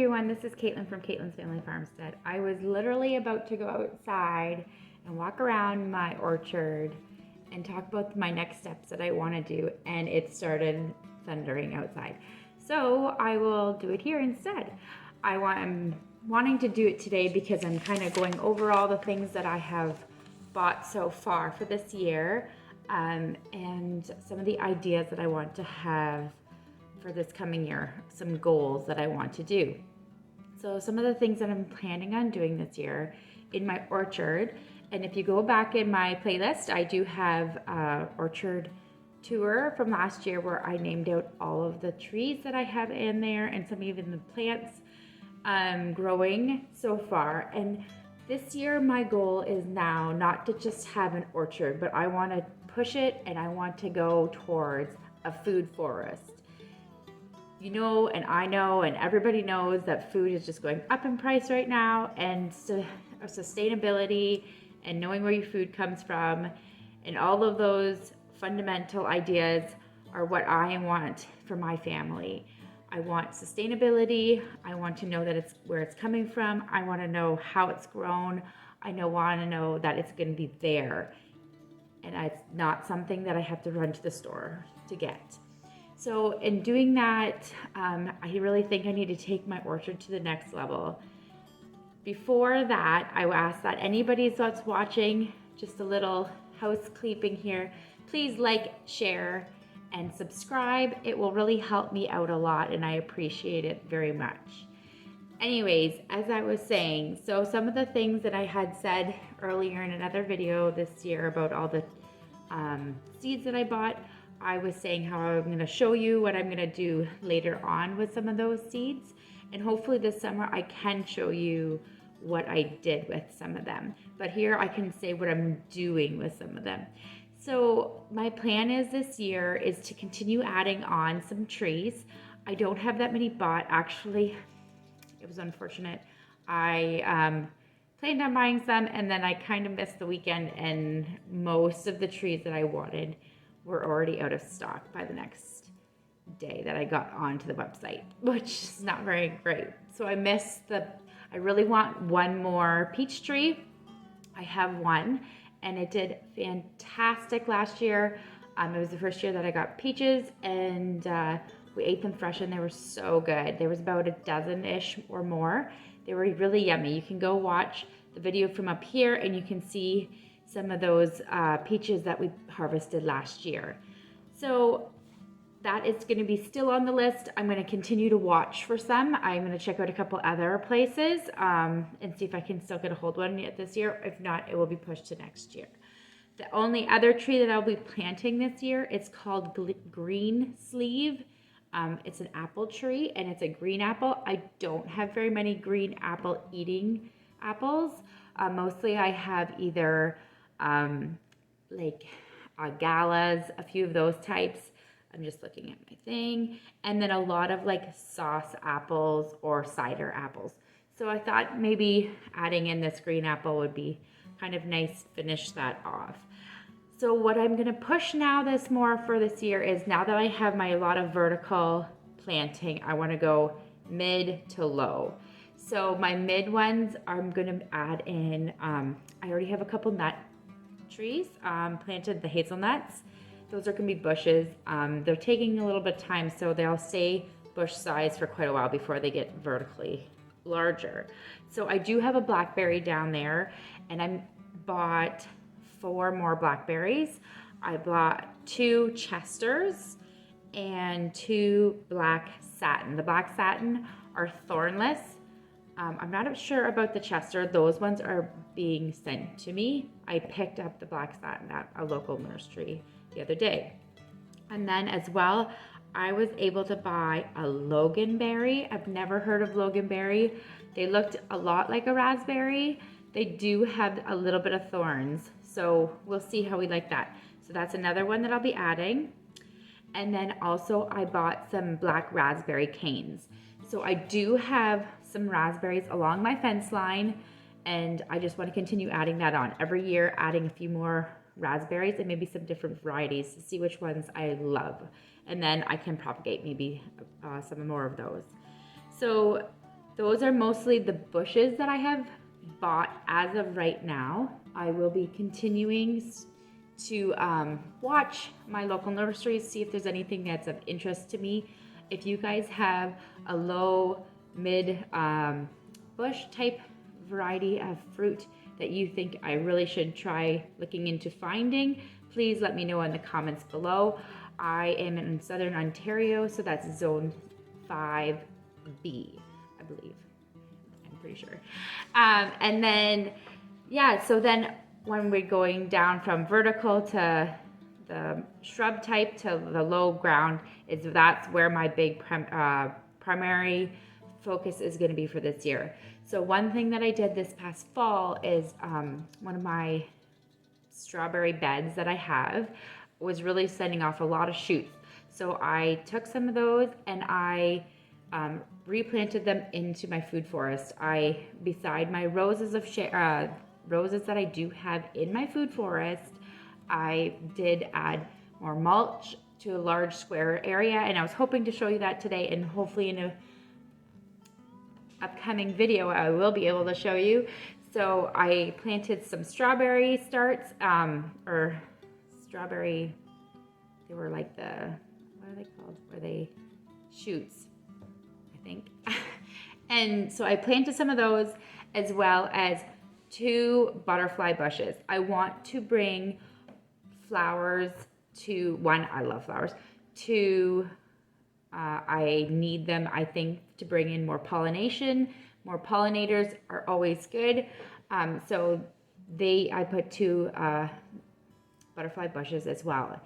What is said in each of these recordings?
everyone, this is Caitlin from Caitlin's Family Farmstead. I was literally about to go outside and walk around my orchard and talk about my next steps that I want to do, and it started thundering outside. So I will do it here instead. I'm wanting to do it today because I'm kind of going over all the things that I have bought so far for this year, and some of the ideas that I want to have for this coming year, some goals that I want to do. So some of the things that I'm planning on doing this year in my orchard, and if you go back in my playlist, I do have an orchard tour from last year where I named out all of the trees that I have in there and some even the plants growing so far. And this year my goal is now not to just have an orchard, but I want to push it and I want to go towards a food forest. You know, and I know, and everybody knows that food is just going up in price right now, and sustainability and knowing where your food comes from and all of those fundamental ideas are what I want for my family. I want sustainability. I want to know that it's where it's coming from. I want to know how it's grown. Want to know that it's going to be there, and it's not something that I have to run to the store to get. So in doing that, I really think I need to take my orchard to the next level. Before that, I will ask that anybody that's watching, just a little housekeeping here, please like, share, and subscribe. It will really help me out a lot, and I appreciate it very much. Anyways, as I was saying, so some of the things that I had said earlier in another video this year about all the seeds that I bought, I was saying how I'm going to show you what I'm going to do later on with some of those seeds. And hopefully this summer I can show you what I did with some of them. But here I can say what I'm doing with some of them. So my plan is this year is to continue adding on some trees. I don't have that many bought. Actually, it was unfortunate. I planned on buying some and then I kind of missed the weekend, and most of the trees that I wanted were already out of stock by the next day that I got onto the website, which is not very great. So I really want one more peach tree. I have one and it did fantastic last year. It was the first year that I got peaches, and we ate them fresh and they were so good. There was about a dozen-ish or more. They were really yummy. You can go watch the video from up here and you can see some of those peaches that we harvested last year. So that is going to be still on the list. I'm going to continue to watch for some. I'm going to check out a couple other places and see if I can still get a hold of one yet this year. If not, it will be pushed to next year. The only other tree that I'll be planting this year, it's called Green Sleeve. It's an apple tree and it's a green apple. I don't have very many green apple eating apples. Mostly I have either galas, a few of those types. I'm just looking at my thing. And then a lot of like sauce apples or cider apples. So I thought maybe adding in this green apple would be kind of nice to finish that off. So what I'm gonna push now for this year is, now that I have my lot of vertical planting, I wanna go mid to low. So my mid ones, I'm gonna add in, I already have a couple nut trees, planted the hazelnuts. Those are gonna be bushes. They're taking a little bit of time, so they'll stay bush size for quite a while before they get vertically larger. So I do have a blackberry down there, and I bought 4 more blackberries. I bought 2 chesters and 2 black satin. The black satin are thornless. I'm not sure about the chester. Those ones are being sent to me. I picked up the black satin at a local nursery the other day. And then as well, I was able to buy a loganberry. I've never heard of loganberry. They looked a lot like a raspberry. They do have a little bit of thorns, so we'll see how we like that. So that's another one that I'll be adding. And then also I bought some black raspberry canes. So I do have some raspberries along my fence line, and I just want to continue adding that on. Every year adding a few more raspberries and maybe some different varieties to see which ones I love. And then I can propagate maybe some more of those. So those are mostly the bushes that I have bought as of right now. I will be continuing to watch my local nurseries, see if there's anything that's of interest to me. If you guys have a low, mid bush type variety of fruit that you think I really should try looking into finding, please let me know in the comments below. I am in Southern Ontario, so that's zone 5B, I believe. I'm pretty sure. And then, yeah, so then when we're going down from vertical to the shrub type to the low ground, that's where my big primary focus is going to be for this year. So one thing that I did this past fall is one of my strawberry beds that I have was really sending off a lot of shoots. So I took some of those and I replanted them into my food forest. Beside my roses roses that I do have in my food forest, I did add more mulch to a large square area, and I was hoping to show you that today, and hopefully in a upcoming video I will be able to show you. So I planted some strawberry starts, or strawberry, they were like what are they called? Were they shoots, I think. And so I planted some of those, as well as 2 butterfly bushes. I want to bring flowers to, one, I love flowers. 2, I need them, I think, to bring in more pollination. More pollinators are always good. So I put 2 butterfly bushes as well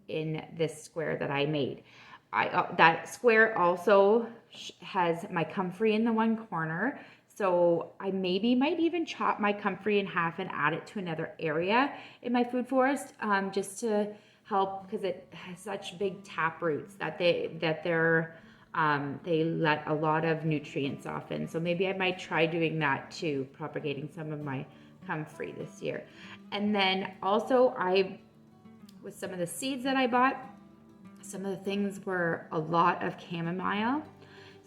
in this square that I made. That square also has my comfrey in the one corner. So I maybe might even chop my comfrey in half and add it to another area in my food forest, just to help, because it has such big tap roots that they let a lot of nutrients off in. So maybe I might try doing that too, propagating some of my comfrey this year. And then also with some of the seeds that I bought, some of the things were a lot of chamomile.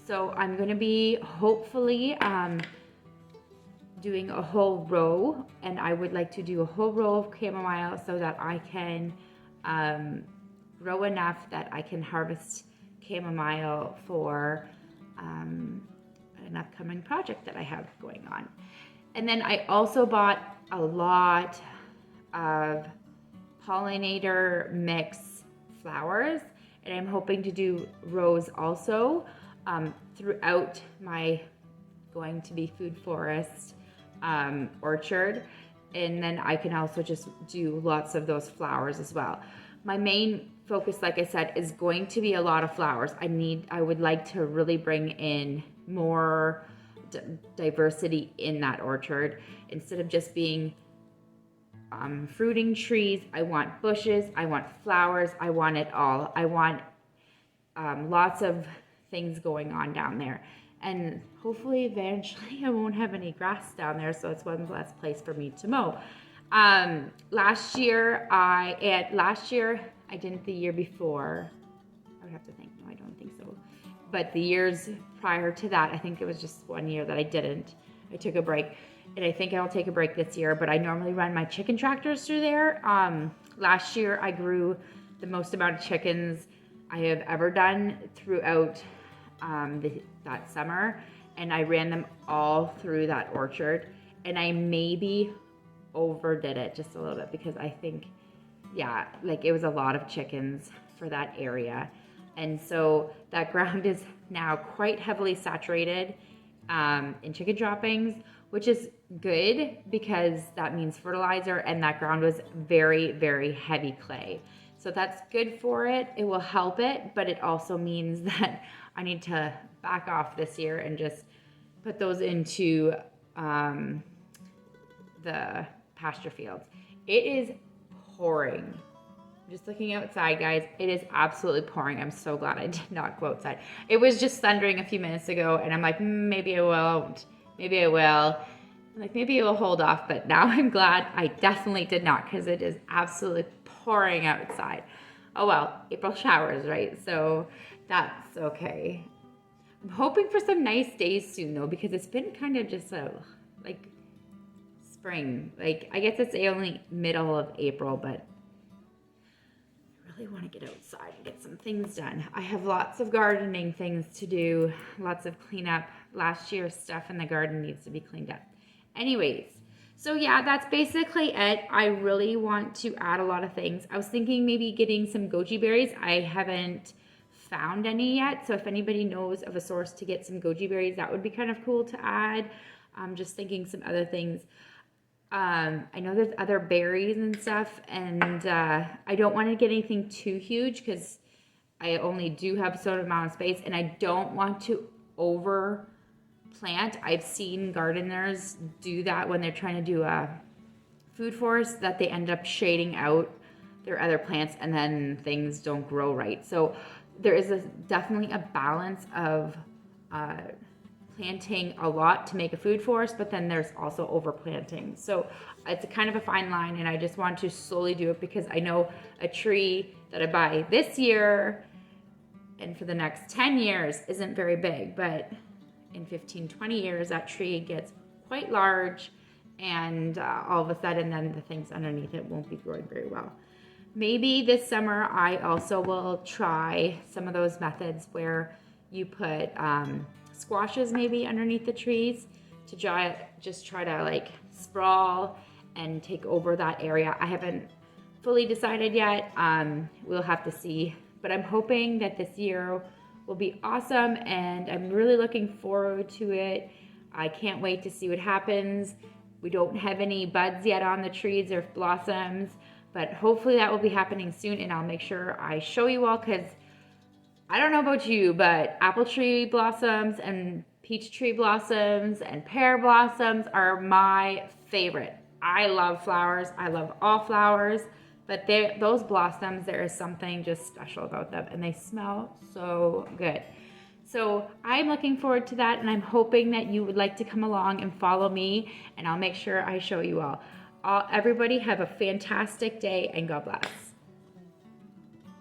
So I'm going to be hopefully doing a whole row, and I would like to do a whole row of chamomile so that I can grow enough that I can harvest chamomile for an upcoming project that I have going on. And then I also bought a lot of pollinator mix flowers, and I'm hoping to do rows also throughout my going to be food forest orchard, and then I can also just do lots of those flowers as well. My main focus, like I said, is going to be a lot of flowers. I would like to really bring in more diversity in that orchard, instead of just being fruiting trees. I want bushes, I want flowers, I want it all. I want lots of things going on down there, and hopefully eventually I won't have any grass down there, so it's one less place for me to mow. Last year I didn't. The year before, I would have to think, no, I don't think so, but the years prior to that, I think it was just one year that I didn't. I took a break, and I think I'll take a break this year, but I normally run my chicken tractors through there. Last year I grew the most amount of chickens I have ever done throughout that summer, and I ran them all through that orchard, and I maybe overdid it just a little bit, because I think, yeah, like it was a lot of chickens for that area. And so that ground is now quite heavily saturated in chicken droppings, which is good because that means fertilizer, and that ground was very, very heavy clay. So that's good for it. It will help it, but it also means that I need to back off this year and just put those into the pasture fields. It is pouring. Just looking outside, guys, it is absolutely pouring. I'm so glad I did not go outside. It was just thundering a few minutes ago, and I'm like, maybe I won't. Maybe I will. I'm like, maybe it will hold off, but now I'm glad I definitely did not, because it is absolutely pouring outside. Oh well, April showers, right? So that's okay. I'm hoping for some nice days soon though, because it's been kind of just like spring. Like, I guess it's only middle of April, but I really want to get outside and get some things done. I have lots of gardening things to do, lots of cleanup. Last year's stuff in the garden needs to be cleaned up. Anyways, so yeah, that's basically it. I really want to add a lot of things. I was thinking maybe getting some goji berries. I haven't found any yet, so if anybody knows of a source to get some goji berries, that would be kind of cool to add. I'm just thinking some other things. I know there's other berries and stuff, and I don't want to get anything too huge because I only do have a certain amount of space, and I don't want to over plant. I've seen gardeners do that when they're trying to do a food forest, that they end up shading out their other plants and then things don't grow right. So there is definitely a balance of planting a lot to make a food forest, but then there's also overplanting. So it's a kind of a fine line, and I just want to slowly do it because I know a tree that I buy this year and for the next 10 years isn't very big, but in 15, 20 years, that tree gets quite large, and all of a sudden then the things underneath it won't be growing very well. Maybe this summer I also will try some of those methods where you put squashes maybe underneath the trees to just try to like sprawl and take over that area. I haven't fully decided yet. We'll have to see, but I'm hoping that this year will be awesome, and I'm really looking forward to it. I can't wait to see what happens. We don't have any buds yet on the trees or blossoms, but hopefully that will be happening soon, and I'll make sure I show you all, because I don't know about you, but apple tree blossoms and peach tree blossoms and pear blossoms are my favorite. I love flowers. I love all flowers, but those blossoms, there is something just special about them, and they smell so good. So I'm looking forward to that, and I'm hoping that you would like to come along and follow me, and I'll make sure I show you all. Everybody have a fantastic day, and God bless.